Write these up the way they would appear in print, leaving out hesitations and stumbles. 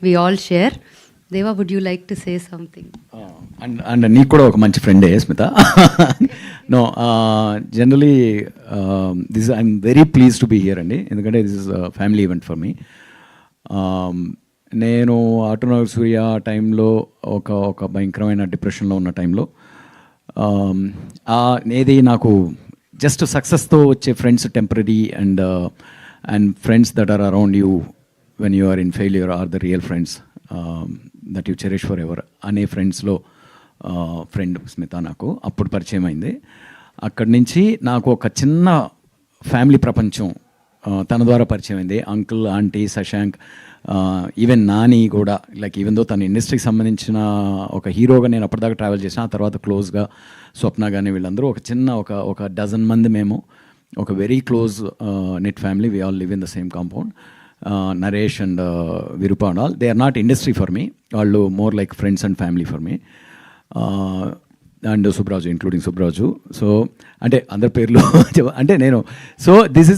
we all share. Deva, would you like to say something? And నీకు కూడా ఒక మంచి ఫ్రెండే Smitha. No generally this I'm very please to be here అండి, ఎందుకంటే this is family event for me. నేను ఆటోనగర్ సూర్య టైంలో ఒక భయంకరమైన డిప్రెషన్లో ఉన్న టైంలో ఏది నాకు జస్ట్ సక్సెస్తో వచ్చే friends temporary and friends that are around you when you are in failure are the real friends that you cherish for ever అనే ఫ్రెండ్స్లో ఫ్రెండ్ స్మిత నాకు అప్పుడు పరిచయం అయింది. అక్కడి నుంచి నాకు ఒక చిన్న ఫ్యామిలీ ప్రపంచం తన ద్వారా పరిచయం అయింది. Uncle, aunty, Shashank, even Nani కూడా, లైక్ ఈవెన్ దో తన ఇండస్ట్రీకి సంబంధించిన ఒక హీరోగా నేను అప్పటిదాకా ట్రావెల్ చేసిన, ఆ తర్వాత క్లోజ్గా స్వప్న కానీ వీళ్ళందరూ ఒక చిన్న ఒక డజన్ మంది మేము ఒక very close knit family. We all live in the same compound. Naresh and Virupa and all, they are not industry for me, వాళ్ళు more like friends and family for me. And Subraju, including Subraju. So అంటే అందరి పేర్లు అంటే నేను, so this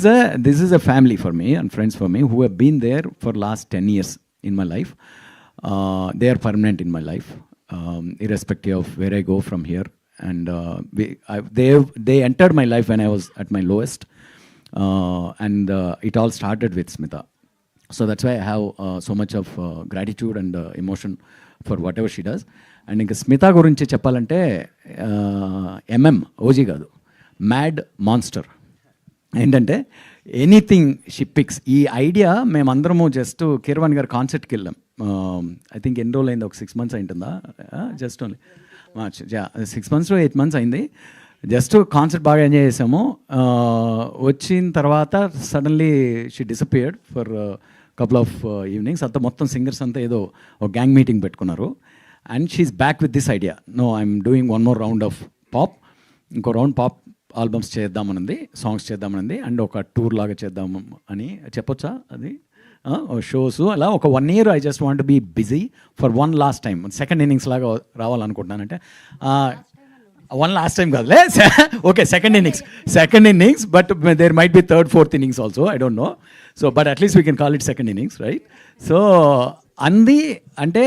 is a family for me and friends for me who have been there for last 10 years in my life. They are permanent in my life irrespective of where I go from here. And they entered my life when I was at my lowest, and it all started with Smita. So that's why I have so much of gratitude and emotion for whatever she does. And ఇంకా స్మిత గురించి చెప్పాలంటే OG కాదు, mad monster. ఏంటంటే anything she pics. ఈ idea మేమందరము just Keeravani గారి కాన్సర్ట్కి వెళ్ళాం. I think ఎన్ని రోజులు అయింది, ఒక 6 months అయింటుందా, just only March 6 months to 8 months అయింది. జస్ట్ కాన్సర్ట్ బాగా ఎంజాయ్ చేసాము. వచ్చిన తర్వాత suddenly she disappeared for couple of evenings. అంతా మొత్తం సింగర్స్ అంతా ఏదో ఒక గ్యాంగ్ మీటింగ్ పెట్టుకున్నారు. And she's back with this idea. No, I'm doing one more round of pop. ఇంకో రౌండ్ పాప్ ఆల్బమ్స్ చేద్దామనుంది, సాంగ్స్ చేద్దామనుంది, అండ్ ఒక టూర్ లాగా చేద్దాము అని చెప్పొచ్చా, అది షోస్ అలా ఒక 1 year I just want be busy for one last time. Second innings లాగా రావాలనుకుంటున్నానంటే, వన్ లాస్ట్ టైం కాదులే, okay second innings, but there might be third, fourth innings also, I don't know. So but at least we can call it second innings, right? So అంది అంటే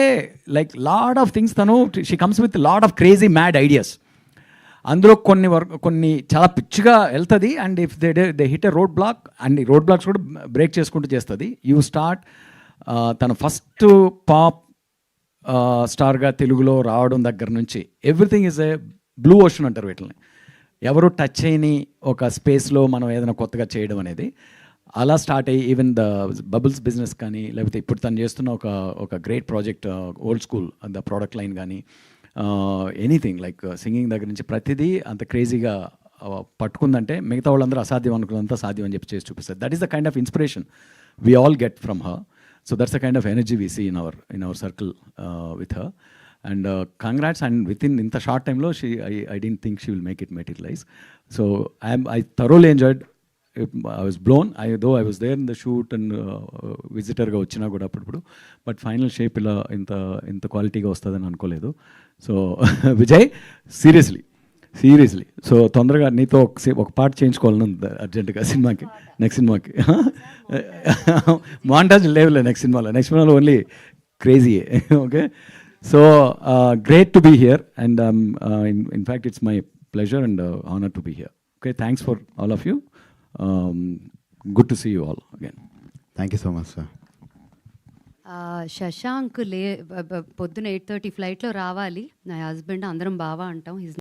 like lot of things, తను she comes with lot of crazy mad ideas. అందులో కొన్ని చాలా పిచ్చిగా వెళ్తుంది. And if they hit a road black, and ఈ road blocks కూడా బ్రేక్ చేసుకుంటూ చేస్తుంది. యూ స్టార్ట్ తన ఫస్ట్ పాప్ స్టార్గా తెలుగులో రావడం దగ్గర నుంచి everything is a blue ocean అంటారు వీటిని. ఎవరు టచ్ చేయని ఒక స్పేస్లో మనం ఏదైనా కొత్తగా చేయడం అనేది అలా స్టార్ట్ అయ్యి, ఈవెన్ ద బబుల్స్ బిజినెస్ కానీ, లేకపోతే ఇప్పుడు తను చేస్తున్న ఒక great project old school the product line కానీ, ఎనీథింగ్ లైక్ సింగింగ్ దగ్గర నుంచి ప్రతిదీ అంత క్రేజీగా పట్టుకుందంటే మిగతా వాళ్ళందరూ అసాధ్యం అనుకున్నంత సాధ్యం అని చెప్పి చేసి చూపిస్తారు. That is the kind of inspiration we all get from her. So that's the kind of energy we see in our circle with her. And congrats. And with in ఇంత షార్ట్ టైంలో I don't think she will make it materialise. So I thoroughly enjoyed. I was blown. Though I was there in the shoot and విజిటర్గా వచ్చినా కూడా అప్పుడు, but final shape ఇలా ఇంత క్వాలిటీగా వస్తుందని అనుకోలేదు. సో విజయ్, సీరియస్లీ సో తొందరగా నీతో ఒక పాట చేయించుకోవాలని ఉంది అర్జెంటుగా సినిమాకి, నెక్స్ట్ సినిమాకి. మాంటాజ్ లేవులే నెక్స్ట్ సినిమాలో ఓన్లీ క్రేజీయే. Okay, so great to be here, and in fact it's my pleasure and honor to be here. Okay, thanks for all of you. Good to see you all again. Thank you so much, sir. Shashank పొద్దున 8:30 ఫ్లైట్లో రావాలి. నా husband అందరం బావా అంటాం.